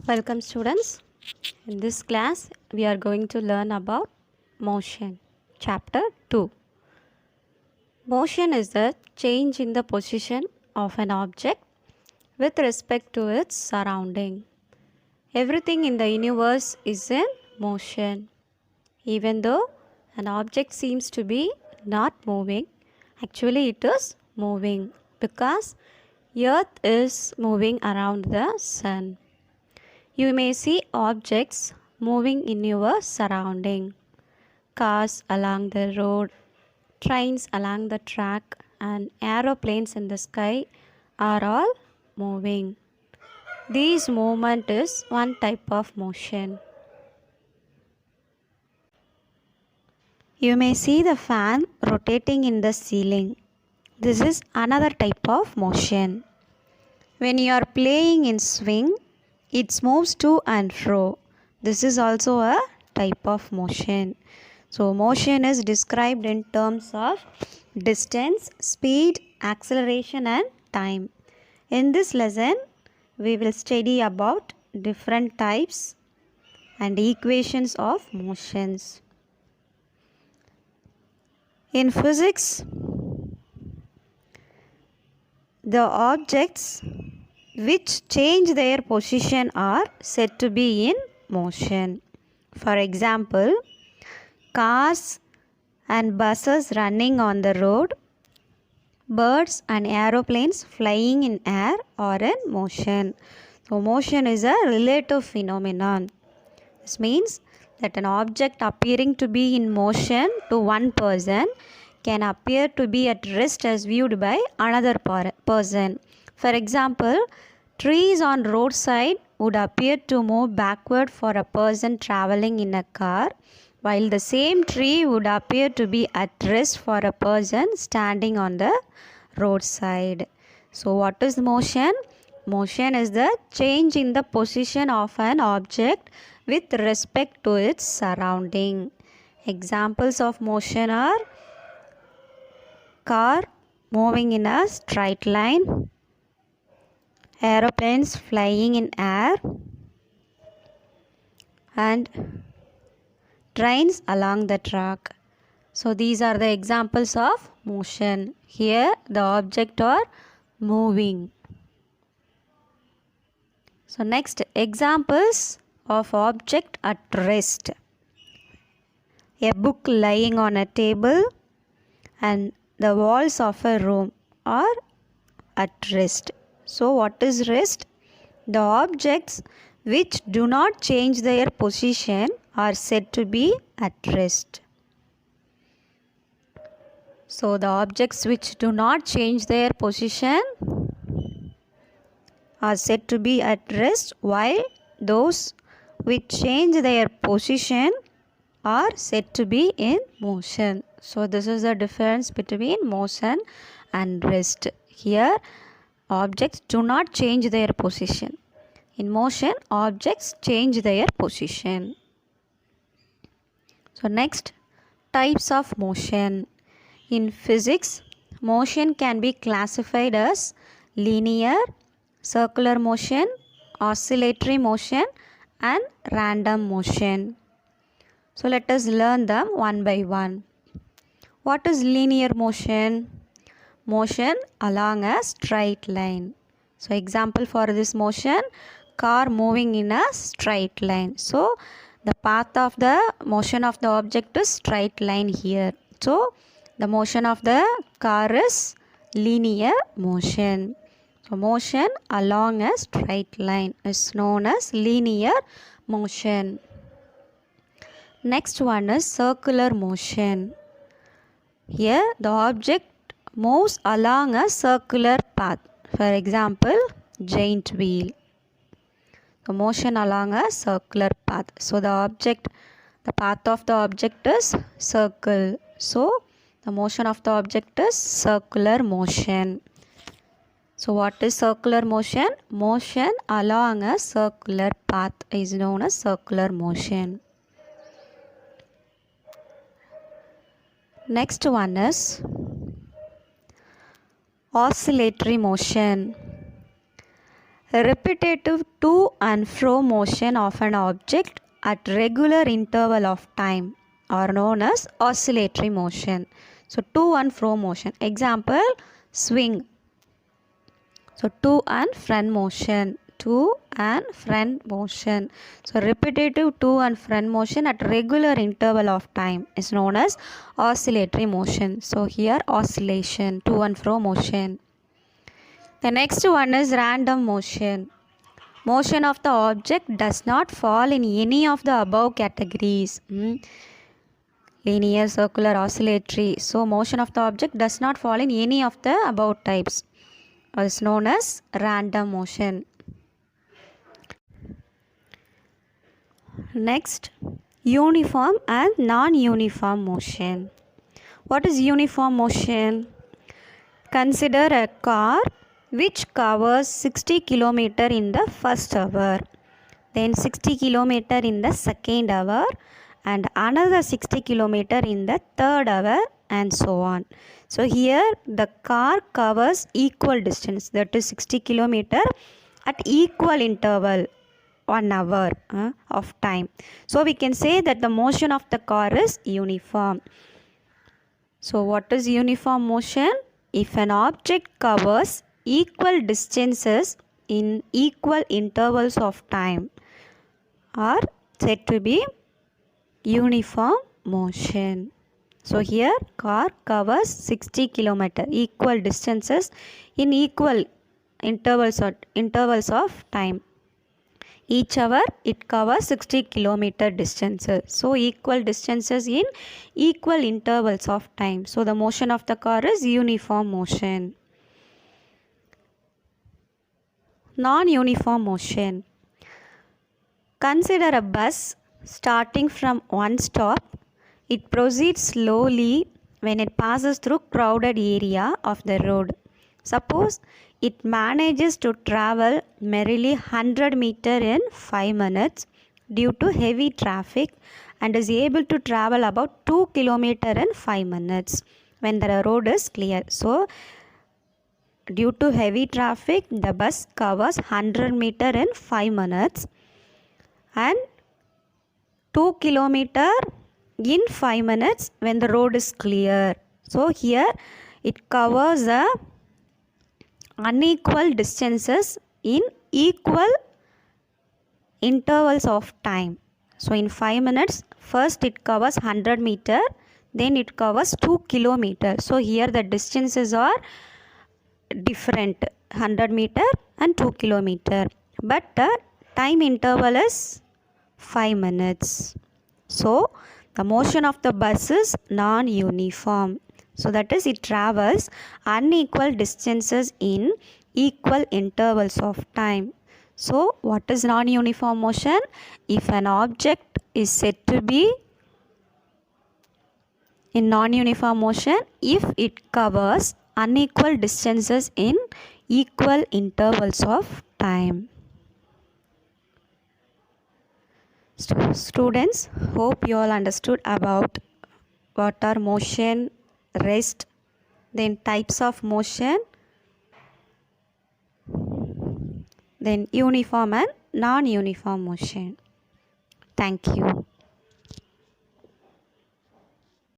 Welcome students. In this class we are going to learn about motion. Chapter 2. Motion is the change in the position of an object with respect to its surrounding. Everything in the universe is in motion. Even though an object seems to be not moving, actually it is moving because Earth is moving around the sun. You may see objects moving in your surrounding. Cars along the road, trains along the track, and aeroplanes in the sky are all moving. This movement is one type of motion. You may see the fan rotating in the ceiling. This is another type of motion. When you are playing in swing, it moves to and fro. This is also a type of motion. So motion is described in terms of distance, speed, acceleration and time. In this lesson, we will study about different types and equations of motions. In physics, the objects which change their position are said to be in motion. For example, cars and buses running on the road, birds and aeroplanes flying in air are in motion. So motion is a relative phenomenon. This means that an object appearing to be in motion to one person can appear to be at rest as viewed by another person. For example, trees on roadside would appear to move backward for a person traveling in a car, while the same tree would appear to be at rest for a person standing on the roadside. So what is motion? Motion is the change in the position of an object with respect to its surrounding. Examples of motion are car moving in a straight line, aeroplanes flying in air, and trains along the track. So these are the examples of motion. Here the object are moving. So next, examples of object at rest. A book lying on a table and the walls of a room are at rest. So what is rest? The objects which do not change their position are said to be at rest. So the objects which do not change their position are said to be at rest, while those which change their position are said to be in motion. So this is the difference between motion and rest. Here objects do not change their position. In motion, objects change their position. So next, types of motion. In physics, motion can be classified as linear, circular motion, oscillatory motion and random motion. So let us learn them one by one. What is linear motion? Motion along a straight line. So example for this motion, car moving in a straight line. So the path of the motion of the object is straight line here. So the motion of the car is linear motion. So motion along a straight line is known as linear motion. Next one is circular motion. Here the object moves along a circular path. For example, giant wheel. The motion along a circular path. So the path of the object is circle. So the motion of the object is circular motion. So what is circular motion? Motion along a circular path is known as circular motion. Next one is oscillatory motion. Repetitive to and fro motion of an object at regular interval of time are known as oscillatory motion. So to and fro motion. Example, swing. So to and front motion. To and front motion. So repetitive to and front motion at regular interval of time is known as oscillatory motion. So here oscillation, to and fro motion. The next one is random motion. Motion of the object does not fall in any of the above categories. Linear, circular, oscillatory. So motion of the object does not fall in any of the above types. It is known as random motion. Next, uniform and non-uniform motion. What is uniform motion? Consider a car which covers 60 km in the first hour, then 60 km in the second hour, and another 60 km in the third hour, and so on. So here the car covers equal distance, that is 60 km at equal interval, 1 hour of time. So we can say that the motion of the car is uniform. So what is uniform motion? If an object covers equal distances in equal intervals of time are said to be uniform motion. So here car covers 60 km, equal distances in equal intervals of time. Each hour it covers 60 km distances. So equal distances in equal intervals of time. So the motion of the car is uniform motion. Non-uniform motion. Consider a bus starting from one stop. It proceeds slowly when it passes through crowded area of the road. Suppose it manages to travel merely 100 meters in 5 minutes due to heavy traffic and is able to travel about 2 kilometers in 5 minutes when the road is clear. So due to heavy traffic, the bus covers 100 meters in 5 minutes and 2 kilometers in 5 minutes when the road is clear. So here it covers the unequal distances in equal intervals of time. So in 5 minutes, first it covers 100 meters, then it covers 2 kilometers. So here the distances are different, 100 meter and 2 kilometer, but the time interval is 5 minutes. So the motion of the bus is non-uniform. So that is, it travels unequal distances in equal intervals of time. So what is non-uniform motion? If an object is said to be in non-uniform motion if it covers unequal distances in equal intervals of time. Students, hope you all understood about what are motion, rest, then types of motion, then uniform and non-uniform motion. Thank you.